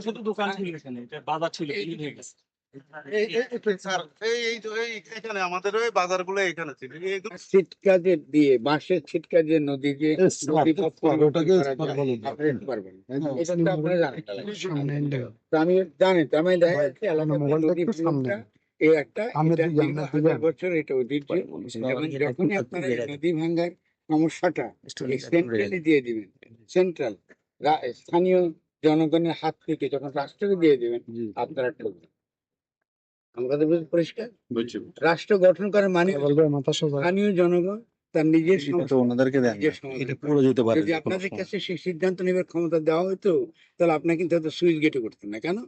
শুধু দোকান ছিল এখানে, এটা বাজার ছিল, বিলীন হয়ে গেছে। স্যার এখানে আমাদের ওই বাজারগুলো এখানে ছিল ছিটকা যে দিয়ে বাঁশের ছিটকা যে নদী যে নদীপথ পরিবর্তন করা যায়, আপনারা পারবেন এটা তো আপনারা জানেন। তো আমি জানি তো আমি দেখা যাচ্ছে এলাকাতে নদী ভাঙনটা এই একটা হাজার বছর এটা ঐতিহ্য। এবং যখনই আপনারা এই নদী ভাঙ্গার সমস্যাটা সেন্ট্রালি দিয়ে দিবেন, সেন্ট্রাল স্থানীয় জনগণের হাত থেকে যখন রাষ্ট্রকে দিয়ে দিবেন, আপনারা ঠকবেন। আমাদের পরিষ্কার রাষ্ট্র গঠন করার মানে স্থানীয় জনগণ তার নিজের যদি আপনাদের কাছে সেই সিদ্ধান্ত নেবার ক্ষমতা দেওয়া হতো, তাহলে আপনাকে কিন্তু হয়তো সুইচ গেটে করতেন না। কেন?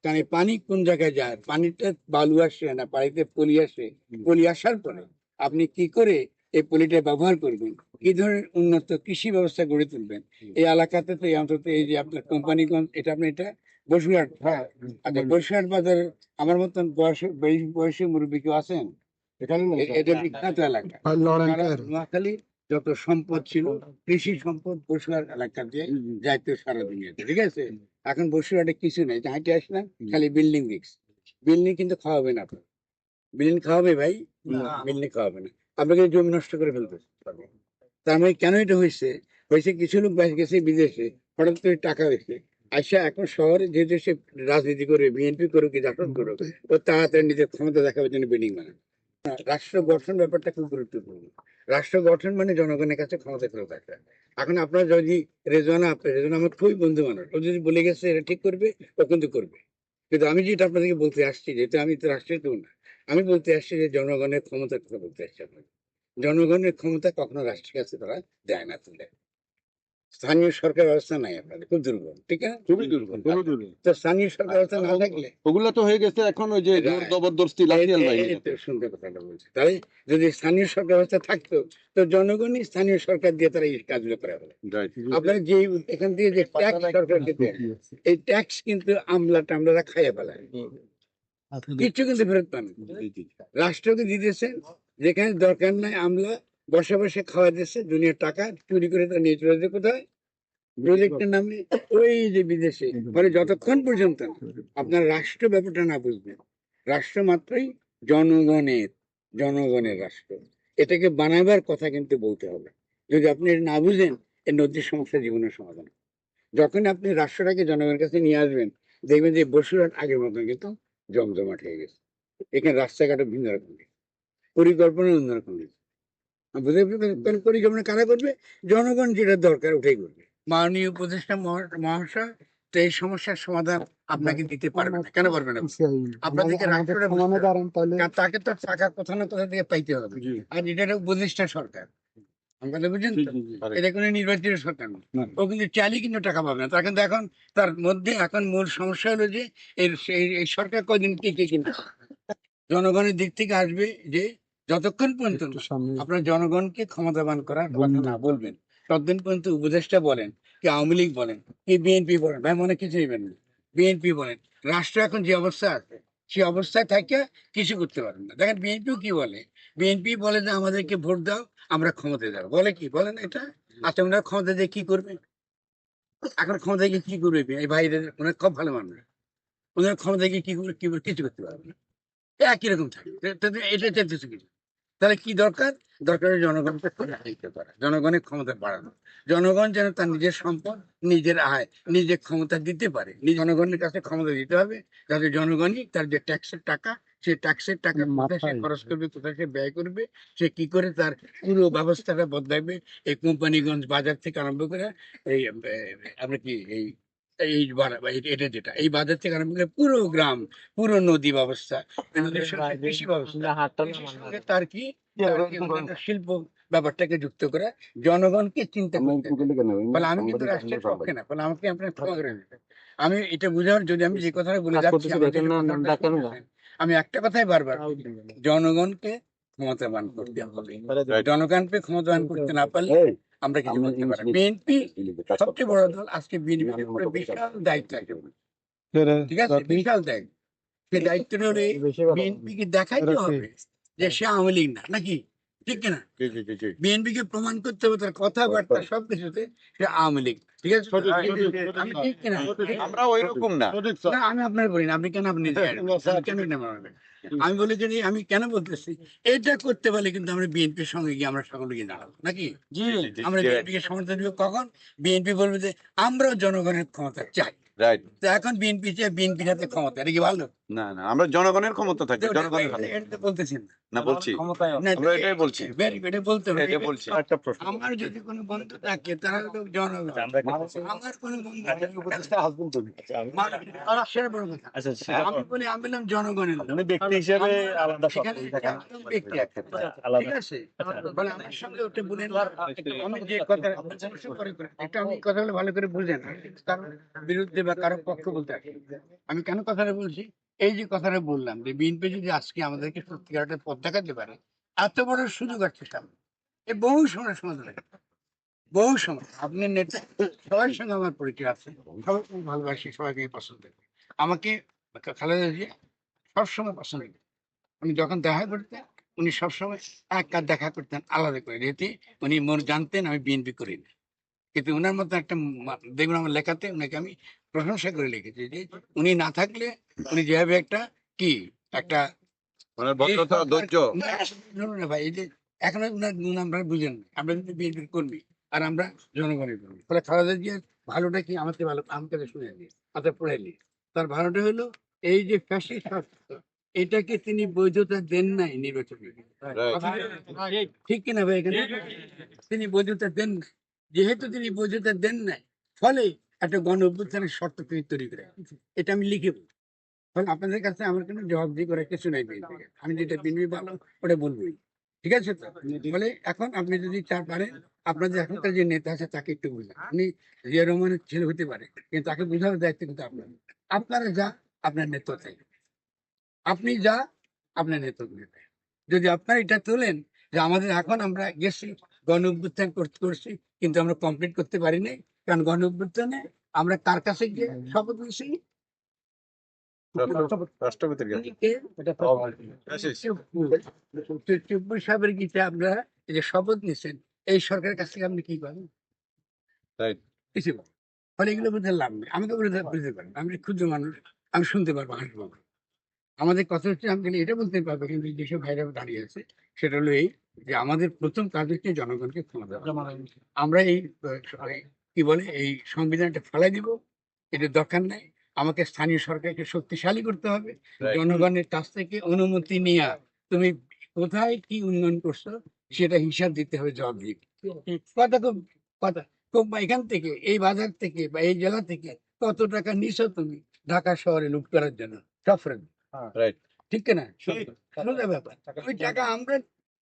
কারণ এই পানি কোন জায়গায় যায়, পানিটা বালু আসে না, পানিতে পলি আসে, পলি আসার পরে আপনি কি করে এই পলিটা ব্যবহার করবেন, কি ধরনের উন্নত কৃষি ব্যবস্থা গড়ে তুলবেন এই এলাকাতে। তো অন্তত এই যে আপনার কোম্পানিগঞ্জ, এটা আপনি এটা বসুরহাট, আচ্ছা বসুরহাট বাজার আমার মতন বয়সী মুরব্বী কেউ আছেন এখানে? এটা বিখ্যাত এলাকা। নোয়াখালী যত সম্পদ ছিল, কৃষি সম্পদ বসুরহাট এলাকা দিয়ে যাইতো সারা দুনিয়াতে, ঠিক আছে? এখন বসুরহাটে কিছু নেই, হাঁটে আসলাম খালি বিল্ডিং দিচ্ছ। বিল্ডিং কিন্তু খাওয়াবে না, আপনার বিল্ডিং খাওয়াবে ভাই? বিল্ডিং খাওয়াবে না, আপনাকে জমি নষ্ট করে ফেলতে পারবে। তার মানে কেন এটা হয়েছে? কিছু লোক গেছে বিদেশে, হঠাৎ করে টাকা হয়েছে আইসা এখন শহরে যেহেতু সে রাজনীতি করবে, বিএনপি করুক কি জাসদ করুক, ও তাড়াতাড়ি নিজের ক্ষমতা দেখাবার জন্য বিল্ডিং বানায়। রাষ্ট্র গঠন ব্যাপারটা খুব গুরুত্বপূর্ণ। রাষ্ট্র গঠন মানে জনগণের কাছে ক্ষমতা ফেরত আসা। এখন আপনার যদি রেজওয়ানা আমার খুবই বন্ধু মানুষ, ও যদি বলে গেছে এটা ঠিক করবে, ও কিন্তু করবে। কিন্তু আমি যেটা আপনাদেরকে বলতে আসছি, যেহেতু আমি তো রাষ্ট্রের কেউ না, আমি বলতে আসছি যে জনগণের ক্ষমতার কথা বলতে আসছি আপনাকে। জনগণের ক্ষমতা কখনো রাষ্ট্রের কাছে তারা দেয় না তুলে। স্থানীয় সরকার ব্যবস্থা নাই আপনাদের, খুব দুর্বল, ঠিক আছে? খুবই দুর্বল, খুবই দুর্বল। তো স্থানীয় সরকার ব্যবস্থা না থাকলে ওগুলো তো হয়ে গেছে এখন ওই যে জোর জবরদস্তি লাঠিয়াল বাহিনী। শুনতে কথাটা বলছি, তাই যদি স্থানীয় সরকার ব্যবস্থা থাকতো তো জনগণই স্থানীয় সরকার দিয়ে তারা এই কাজগুলো করা হলো। আপনারা যে এখান থেকে যে ট্যাক্স সরকার দিতে, এই ট্যাক্স কিন্তু আমলা টামলারা খাইয়ে ফেলায়, কিচ্ছু কিন্তু ফেরত পান। রাষ্ট্রকে দিতেছে যেখানে দরকার নাই, আমলা বসে বসে খাওয়া দিচ্ছে, দুনিয়ার টাকা চুরি করে তারা নিয়ে চলে যাচ্ছে কোথায়? প্রজেক্টের নামে ওই যে বিদেশে। ফলে যতক্ষণ পর্যন্ত আপনার রাষ্ট্র ব্যাপারটা না বুঝবেন, রাষ্ট্র মাত্রই জনগণের, জনগণের রাষ্ট্র, এটাকে বানাবার কথা কিন্তু বলতে হবে। যদি আপনি এটা না বুঝেন, এই নদীর সমস্যা জীবনের সমাধান। যখন আপনি রাষ্ট্রটাকে জনগণের কাছে নিয়ে আসবেন, দেখবেন যে বসুরহাট আগের মতন কিন্তু জমজমাট হয়ে গেছে। এখানে রাস্তাঘাটে ভিন্ন রকম, পরিকল্পনা অন্যরকম। পরিকল্পনা কারা করবে? জনগণ যেটা দরকার ওটাই করবে। মাননীয় উপদেষ্টা মহাশয় তো এই সমস্যার সমাধান আপনাকে দিতে পারবে না। কেন পারবে না? আপনাদেরকে তাকে তো টাকা কোথা না কোথা থেকে পাইতে হবে, আর এটা একটা উপদেষ্টা সরকার, আমাদের বুঝছেন তো? এটা কোনো নির্বাচিত সরকার না, ও কিন্তু চাইলে কিন্তু টাকা পাবে না। তার কিন্তু এখন তার মধ্যে এখন মূল সমস্যা হলো যে এই সরকার কদিন টিকে কিনা জনগণের দিক থেকে আসবে, যে যতক্ষণ পর্যন্ত আপনার জনগণকে ক্ষমতাবান করার কথা না বলবেন, ততদিন পর্যন্ত উপদেষ্টা বলেন, কি আওয়ামী লীগ বলেন, কি বিএনপি বলেন, ভাই মনে কিছু নেবেন না, বিএনপি বলেন, রাষ্ট্র এখন যে অবস্থা আছে সে অবস্থায় থাকে কিছু করতে পারেন না। দেখেন বিএনপিও কি বলে, বিএনপি বলে যে আমাদেরকে ভোট দাও, আমরা ক্ষমতায় যাবো, বলে কি বলেন এটা? আচ্ছা ওনারা ক্ষমতা দিয়ে কি করবে? এখন ক্ষমতা গিয়ে কি করবে? এই ভাইদের ওনার খুব ভালো মানুষ, ওনার ক্ষমতা গিয়ে কি করবে? কিছু করতে পারবে না, একই রকম থাকে। এটা চাইতেছে কিছু, তাহলে কি দরকার? দরকার জনগণকে প্রতিনিধিত্ব করা, জনগণের ক্ষমতা বাড়ানো, জনগণ যেন তার নিজের সম্পদ, নিজের আয়, নিজের ক্ষমতা দিতে পারে। জনগণের কাছে ক্ষমতা দিতে হবে, যাতে জনগণই তার যে ট্যাক্সের টাকা, সে ট্যাক্সের টাকা কোথায় সে খরচ করবে, কোথায় সে ব্যয় করবে, সে কি করে তার পুরো ব্যবস্থাটা বদলাবে। এই কোম্পানিগঞ্জ বাজার থেকে আরম্ভ করে এই আমরা কি এই এটা যেটা এই বাজার থেকে আরম্ভ করে পুরো গ্রাম, পুরো নদী ব্যবস্থা, কৃষি ব্যবস্থা, তার কি শিল্প ব্যাপারটাকে যুক্ত করে জনগণকে চিন্তা করতে। ফলে আমি কিন্তু রাষ্ট্রের পক্ষে না, ফলে আমাকে আপনার ক্ষমা করে দিতে। আমি এটা বুঝার, যদি আমি যে কথাটা বলে যাচ্ছি, আমি একটা কথাই বারবার, জনগণকে ক্ষমতাবান করতে হবে। জনগণকে ক্ষমতাবান করতে না পারলে আমরা কিছু করতে পারি। বিএনপি সবচেয়ে বড় দল, আজকে বিএনপির উপরে বিশাল দায়িত্ব আছে, ঠিক আছে? বিশাল দায়িত্ব। সেই দায়িত্বটা হলে বিএনপিকে দেখাইতে হবে যে সে আওয়ামী লীগ না, নাকি ঠিক কিনা? জি জি জি জি বিএনপি কে প্রমাণ করতে হবে তার কথাবার্তা সবকিছুতে সে আওয়ামী লীগ, ঠিক আছে? সঠিক, সঠিক, আমি ঠিক কিনা? আমরা ওই রকম না সঠিক স্যার না আমি আপনার বলি না, আপনি কেন আপনি কেন এটা মনে করেন? আমি বলি যে আমি কেন বলতেছি এটা করতে পারলে কিন্তু আমরা বিএনপির সঙ্গে গিয়ে আমরা সকলে গিয়ে দাঁড়াবো নাকি? জি আমরা বিএনপি কে সমর্থন দিব কখন? বিএনপি বলবে যে আমরাও জনগণের ক্ষমতা চাই। রাইট তো এখন বিএনপি চাই, বিএনপির হাতে ক্ষমতা, এটা কি ভালো? না না আমরা জনগণের ক্ষমতা থাকবে জনগণের হাতে। এটা তো বলতেছেন না। না বলছি ক্ষমতায় না, আমরা এটাই বলছি very good, এটা বলতে হবে। এটা বলছি একটা প্রশ্ন আমার যদি কোনো বন্ধু থাকে তারা হলো জনগণ, আমরা আমার কোনো বন্ধু সেটা বড় কথা। আচ্ছা সেটা আমি বলি আমি বললাম জনগণের লোক। উনি ব্যক্তি হিসেবে আলাদা সব এখানে একদম ব্যক্তি একটা, আলাদা ঠিক আছে? বলে আমার সঙ্গে ওটা বলেন, আমি যে কথা একটা আমি কথাগুলো ভালো করে বুঝেন, কারোর বিরুদ্ধে বা কারো পক্ষ বলতে আসি। আমি কেন কথাটা বলছি? এই যে কথাটা বললাম যে বিএনপি যদি আজকে আমাদেরকে সত্যিকার একটা পথ দেখাতে পারে, এত বড় সুযোগ আছে সামনে, এই বহু সময় সমাধান হবে। বহু সময় আপনি নেতা সবার সঙ্গে আমার পরিচয় আছে, সবাইকে আমি ভালোবাসি, সবাইকে আমি পছন্দ করি। আমাকে খালেদা জিয়া সবসময় পছন্দ করি। উনি যখন দেখা করতেন উনি সবসময় এক কাজ দেখা করতেন আলাদা করে, যেহেতু উনি মোর জানতেন আমি বিএনপি করি না, কিন্তু ওনার মতো একটা দেখুন আমার লেখাতে ওনাকে আমি প্রশংসা করে লিখেছি যে উনি না থাকলে উনি যেভাবে একটা কি একটা মানে ভদ্রতা ধৈর্য না, শুনুন না ভাই, এই যে এখনো উনার গুণ আমরা বুঝেন না। আমরা কিন্তু বিএনপির কর্মী আর আমরা জনগণের কর্মী, ফলে খালেদা জিয়ার ভালোটা কি আমাকে ভালো আমাকে শুনে নিয়ে মাথা পড়ে নিয়ে তার ভালোটা হলো এই যে ফ্যাসিস্ট শাসক, এটাকে তিনি বৈধতা দেন নাই নির্বাচনে। Right. ঠিক কিনা ভাই? এখানে তিনি বৈধতা দেন নাই, যেহেতু তিনি বৈধতা দেন নাই ফলে একটা গণ অভ্যুত্থানের শর্ত তিনি তৈরি করে, এটা আমি লিখে বলি। ফলে আপনাদের কাছে আমার কোনো জবাবদিহি করার কিছু নাই বিএনপি কে। আমি যেটা বিএনপি ভালো ওটা বলবোই, ঠিক আছে তো? বলে এখন আপনি যদি চান পারেন আপনাদের এখনকার যে নেতা আছে তাকে একটু বুঝান, উনি জিয়া রহমানের ছেলে হতে পারে কিন্তু তাকে বোঝানোর দায়িত্ব কিন্তু আপনার। আপনারা যা আপনার নেতৃত্ব চাই, আপনি যা আপনার নেতৃত্ব নেবে। যদি আপনারা এটা তোলেন যে আমাদের এখন আমরা গেছি গণ অভ্যুত্থান করছি কিন্তু আমরা কমপ্লিট করতে পারি নাই, কারণ গণ অভ্যুত্থানে আমরা কার কাছে গিয়ে শপথ নিয়েছি? রাষ্ট্রপতির কাছে কে? Yes, চুপ্পু সাহেবের গীতে আমরা এই যে শপথ নিছেন এই সরকারের কাছ থেকে আপনি কি পাবেন? রাইট কিছু পাবেন। ফলে এগুলো বুঝতে লাভ নেই, আমি তো বুঝতে পারি আমি ক্ষুদ্র মানুষ, আমি শুনতে পারবো, হাসবো। আমাদের কথা হচ্ছে আমি খালি এটা বলতে পারবো কিন্তু যেসব ভাইরা দাঁড়িয়ে আছে সেটা হলো এই যে আমাদের প্রথম কাজ হচ্ছে জনগণকে ক্ষমতা দেওয়া। আমরা এই কি বলে এই সংবিধানটা ফেলাই দিব, এটা দরকার নাই। আমাকে স্থানীয় সরকারকে শক্তিশালী করতে হবে, Right. জনগণের কাছ থেকে অনুমতি নিয়ে তুমি কোথায় কি উন্নয়ন করছো সেটা হিসাব দিতে হবে, জবাব দিতে কথা খুব কথা খুব এখান থেকে এই বাজার থেকে বা এই জেলা থেকে কত টাকা নিছো তুমি ঢাকা শহরে লুট করার জন্য সফরে, রাইট ঠিক না? সোজা ব্যাপার। ওই টাকা আমরা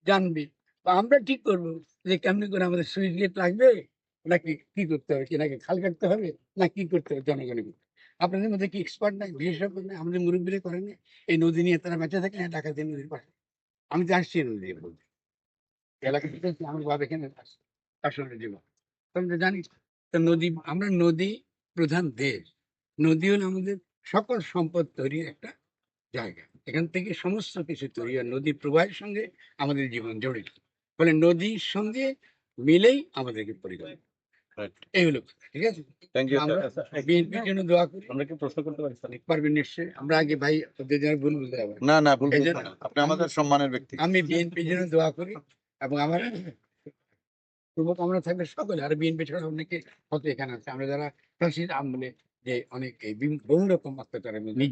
জানবি বা আমরা ঠিক করবো যে কেমনি করে আমাদের সুইচ গেট লাগবে, নাকি কি করতে হবে, কি নাকি খাল কাটতে হবে, না কি করতে হবে জনগণের। আপনাদের মধ্যে কি এক্সপার্ট নাই, বিশেষজ্ঞ নাই? আমাদের মুরব্বীরা করেন না? এই নদী নিয়ে তারা বেঁচে থাকে না, ঢাকা দিয়ে নদীর পাশে। আমি তো আসছি এই নদী দিয়ে বলতে, এলাকা থেকে আমার বাবা এখানে আসছে আসলে জীবন তুমি তো জানিস। তো নদী, আমরা নদী প্রধান দেশ, নদী হলো আমাদের সকল সম্পদ তৈরির একটা জায়গা, এখান থেকে সমস্ত কিছু তৈরি হয়, নদী প্রবাহের সঙ্গে আমাদের জীবন জড়িত। ফলে নদীর সঙ্গে মিলেই আমাদেরকে পরিকল্পনা, রাইট এই হলো কথা, ঠিক আছে? থ্যাংক ইউ আমরা বিএনপির জন্য দোয়া করি, আমরা কি প্রশ্ন করতে পারি স্যার? পারবেন নিশ্চয়ই। আমরা আগে ভাই ওদের জন্য ভুল বুঝতে হবে, না না ভুল এই বলছেন জন্য না। আপনি আমাদের সম্মানের ব্যক্তি আমি বিএনপির জন্য দোয়া করি এবং আমার শুভকামনা থাকবে সকলে। আর বিএনপি ছাড়া অনেকে হয়তো এখানে আছে, আমরা যারা ফ্যাসিস্ট আমলে যে অনেক এই বহু রকম অত্যাচারের মধ্যে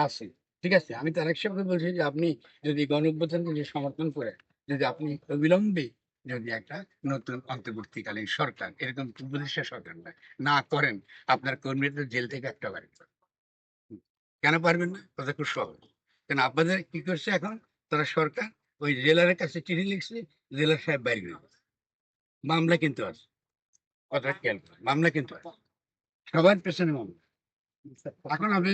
আছে, ঠিক আছে? আমি তার একসাথে বলছি যে আপনি যদি গণ অভ্যুত্থানকে যে সমর্থন করে যদি আপনি অবিলম্বে যদি একটা নতুন অন্তর্বর্তীকালীন সরকার, এরকম উপদেষ্টা সরকার না করেন, আপনার কর্মীদের জেল থেকে একটা বাড়ি কেন পারবেন না? কথা খুব সহজ। কেন আপনাদের কি করছে এখন তারা সরকার ওই জেলারের কাছে চিঠি লিখছে, জেলার সাহেব বাইরে গেছে, মামলা কিন্তু আছে, কথা খেয়াল করুন, মামলা কিন্তু আছে, সবার পেছনে মামলা। এখন আপনি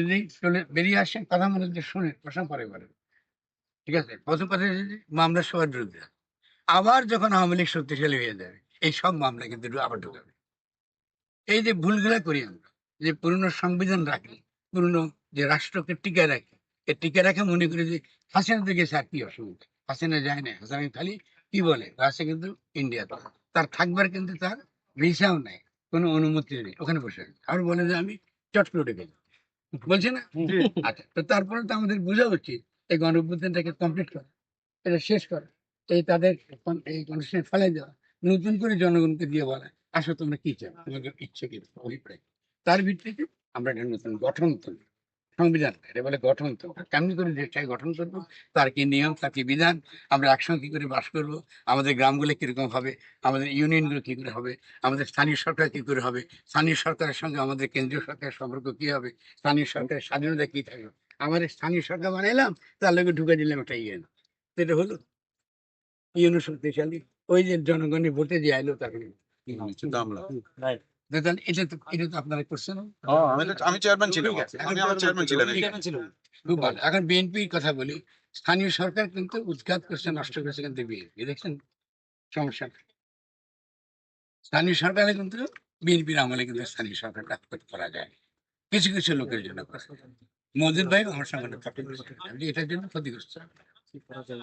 যদি চলে বেরিয়ে আসেন কথা মনে যে শুনে প্রশ্ন পরে করেন, ঠিক আছে? প্রথম কথা হচ্ছে যে মামলা সবার বিরুদ্ধে আছে। আবার যখন আওয়ামী লীগ শক্তিশালী হয়ে যাবে এই সব মামলা কিন্তু আবার ঢুকাবে। এই যে ভুলগুলা করি আমরা, যে পুরনো সংবিধান রাখি, পুরনো যে রাষ্ট্রকে টিকায় রাখি, টিকে রাখে মনে করে যে হাসিনা থেকে স্যার কি অসুবিধা, হাসিনা যায় না, হাসিনা খালি কি বলে রাশিয়া কিন্তু ইন্ডিয়াতে, তার থাকবার কিন্তু তার ভিসাও নাই, কোনো অনুমতি নেই, ওখানে বসে আছে। আর বলে যে আমি চট করে উঠে গেছি, বলছে না? আচ্ছা, তো তারপরে তো আমাদের বোঝা উচিত এই গণঅভ্যুত্থানটাকে কমপ্লিট করা, এটা শেষ করা, এই তাদের এই কন্ডিশনে ফেলাই দেওয়া, নতুন করে জনগণকে দিয়ে বলা আসলে তোমরা কি চাও, তোমাদের ইচ্ছে কি, অভিপ্রায়, তার ভিত্তিতে আমরা একটা নতুন গঠন তৈরি, সংবিধান এটা বলে গঠন তো কেমনি করে দেশটাকে গঠন করবো, তার কি নিয়ম, তার কি বিধান, আমরা একসঙ্গে কি করে বাস করবো, আমাদের গ্রামগুলো কিরকম হবে, আমাদের ইউনিয়নগুলো কি করে হবে, আমাদের স্থানীয় সরকার কি করে হবে, স্থানীয় সরকারের সঙ্গে আমাদের কেন্দ্রীয় সরকারের সম্পর্ক কি হবে, স্থানীয় সরকারের স্বাধীনতা কি থাকবে, আমাদের স্থানীয় সরকার বানাইলাম, তার লোকে ঢুকে দিলাম একটা ইউএন, এটা হলো ইউনো শক্তিশালী, ওই যে জনগণের ভোটে যে আইলো তাকে দামলা। তাহলে এটা তো আপনারা করছেন না? আমি চেয়ারম্যান ছিলাম, ঠিক আছে, আমি আমার চেয়ারম্যান ছিলেন। খুব ভালো। এখন বিএনপির কথা বলি, স্থানীয় সরকার কিন্তু উৎখাত করছে, নষ্ট করছে কিন্তু বিএনপি, দেখছেন সমস্যা নেই। স্থানীয় সরকারে কিন্তু বিএনপির আমলে কিন্তু স্থানীয় সরকার কাজ করা যায় কিছু কিছু লোকের জন্য করে। মজিদ ভাই আমার সঙ্গে তর্ক করেছেন, আমি এটার জন্য ক্ষতিগ্রস্ত।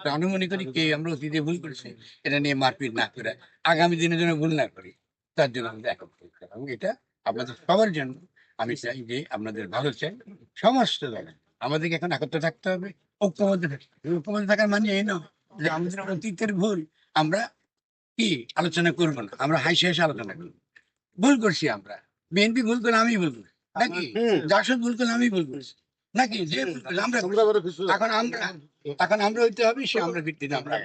তো আমি মনে করি কে আমরা অতীতে ভুল করেছি, এটা নিয়ে মারপিট না করে আগামী দিনের জন্য ভুল না করি, তার জন্য আমাদের একত্রিত করা। এবং এটা আপনাদের সবার জন্য আমি চাই যে আপনাদের ভালো চাই, সমস্ত দল আমাদেরকে এখন একত্র থাকতে হবে, ঐক্যবদ্ধ থাকতে হবে। ঐক্যবদ্ধ থাকার মানে এই নয় যে আমাদের অতীতের ভুল আমরা কি আলোচনা করবো না, আমরা হাসি হাসি আলোচনা করবো। ভুল করছি আমরা, বিএনপি ভুল করে আমি ভুল করছি নাকি, জাসদ ভুল করে আমি ভুল করছি নাকি, যে ভুল করছে আমরা করছি। এখন আমরা হইতে হবে সে আমরা ভিত্তিতে আমরা